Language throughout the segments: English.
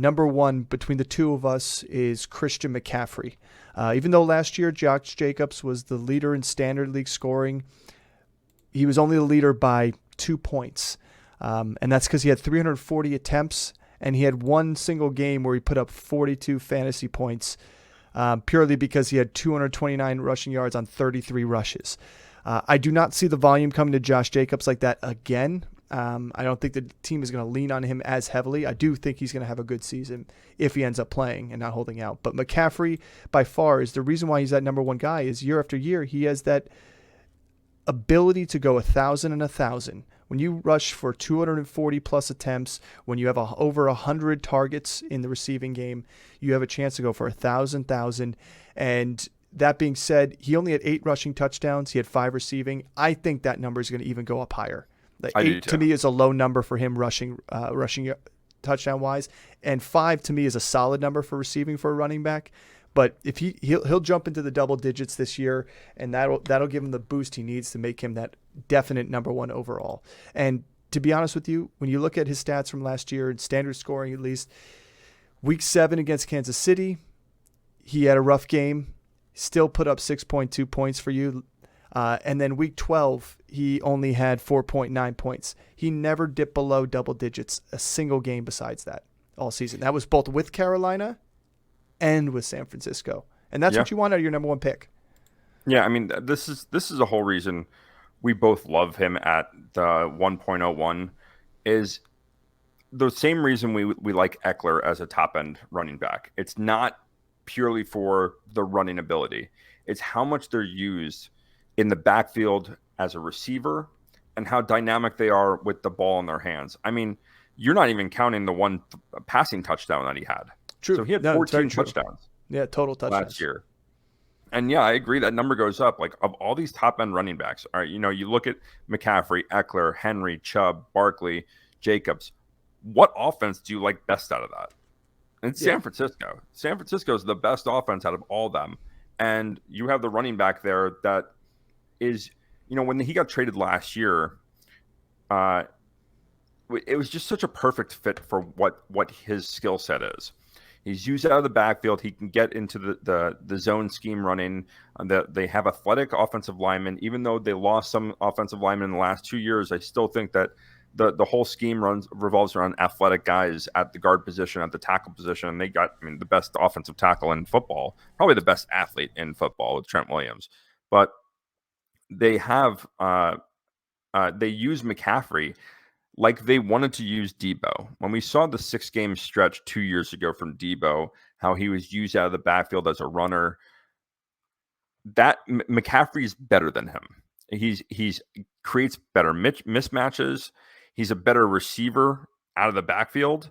number one between the two of us is Christian McCaffrey. Even though last year Josh Jacobs was the leader in standard league scoring, he was only the leader by 2 points. And that's because he had 340 attempts, and he had one single game where he put up 42 fantasy points, purely because he had 229 rushing yards on 33 rushes. I do not see the volume coming to Josh Jacobs like that again. I don't think the team is going to lean on him as heavily. I do think he's going to have a good season if he ends up playing and not holding out. But McCaffrey, by far, is the reason why he's that number one guy. Is year after year, he has that ability to go 1,000 and 1,000. When you rush for 240 plus attempts, when you have over 100 targets in the receiving game, you have a chance to go for 1,000. And that being said, he only had 8 rushing touchdowns. He had 5 receiving. I think that number is going to even go up higher. Like 8 to me is a low number for him rushing touchdown wise, and 5 to me is a solid number for receiving for a running back. But if he'll jump into the double digits this year, and that'll give him the boost he needs to make him that definite number one overall. And to be honest with you, when you look at his stats from last year in standard scoring, at least week 7 against Kansas City, he had a rough game, still put up 6.2 points for you. And then week 12, he only had 4.9 points. He never dipped below double digits a single game besides that all season. That was both with Carolina and with San Francisco. And that's what you want out of your number one pick. Yeah, I mean, this is the whole reason we both love him at the 1.01 is the same reason we like Eckler as a top-end running back. It's not purely for the running ability. It's how much they're used in the backfield as a receiver and how dynamic they are with the ball in their hands. I mean, you're not even counting the one passing touchdown that he had. True. So he had 14 touchdowns. Yeah, total touchdowns. Last year. And yeah, I agree that number goes up. Like of all these top end running backs, all right, you look at McCaffrey, Eckler, Henry, Chubb, Barkley, Jacobs. What offense do you like best out of that? And it's San Francisco. San Francisco is the best offense out of all of them. And you have the running back there that is, when he got traded last year, it was just such a perfect fit for what his skill set is. He's used out of the backfield. He can get into the zone scheme running. They have athletic offensive linemen. Even though they lost some offensive linemen in the last 2 years, I still think that the whole scheme revolves around athletic guys at the guard position, at the tackle position. And they got, the best offensive tackle in football, probably the best athlete in football with Trent Williams. But they have they use McCaffrey like they wanted to use Debo. When we saw the 6-game stretch 2 years ago from Debo, how he was used out of the backfield as a runner, that McCaffrey is better than him. He's creates better mismatches. He's a better receiver out of the backfield.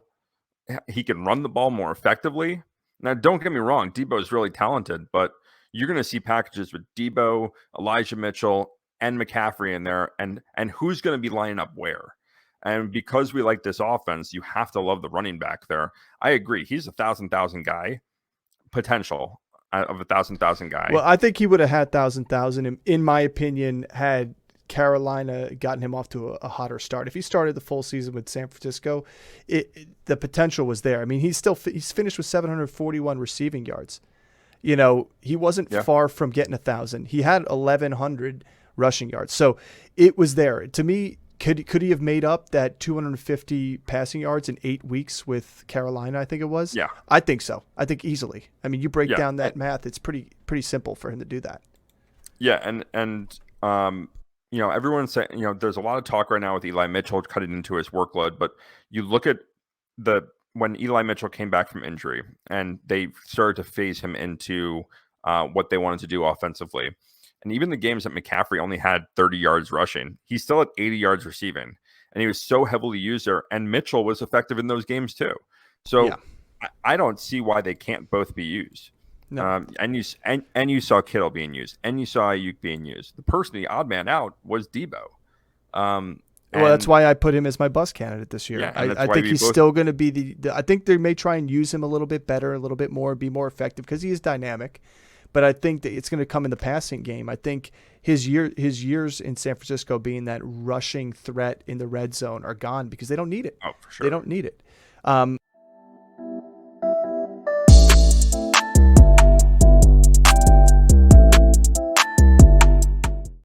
He can run the ball more effectively. Now, don't get me wrong, Debo is really talented, but you're going to see packages with Debo, Elijah Mitchell, and McCaffrey in there, and who's going to be lining up where. And because we like this offense, you have to love the running back there. I agree. He's a 1,000 guy, potential of a 1,000 guy. Well, I think he would have had 1,000, in my opinion, had Carolina gotten him off to a hotter start. If he started the full season with San Francisco, the potential was there. I mean, he's finished with 741 receiving yards. He wasn't far from getting 1,000. He had 1,100 rushing yards. So it was there. To me, could he have made up that 250 passing yards in 8 weeks with Carolina, I think it was? Yeah. I think so. I think easily. I mean, you break down that math, it's pretty simple for him to do that. Yeah, and everyone's saying, there's a lot of talk right now with Eli Mitchell cutting into his workload, but you look at when Eli Mitchell came back from injury and they started to phase him into what they wanted to do offensively. And even the games that McCaffrey only had 30 yards rushing, he still had 80 yards receiving. And he was so heavily used there. And Mitchell was effective in those games too. So I don't see why they can't both be used. No. And you saw Kittle being used. And you saw Ayuk being used. The odd man out was Debo. Well, that's why I put him as my bus candidate this year. Yeah, I think he's still going to be I think they may try and use him a little bit better, a little bit more, be more effective because he is dynamic. But I think that it's going to come in the passing game. I think his years in San Francisco being that rushing threat in the red zone are gone because they don't need it. Oh, for sure. They don't need it.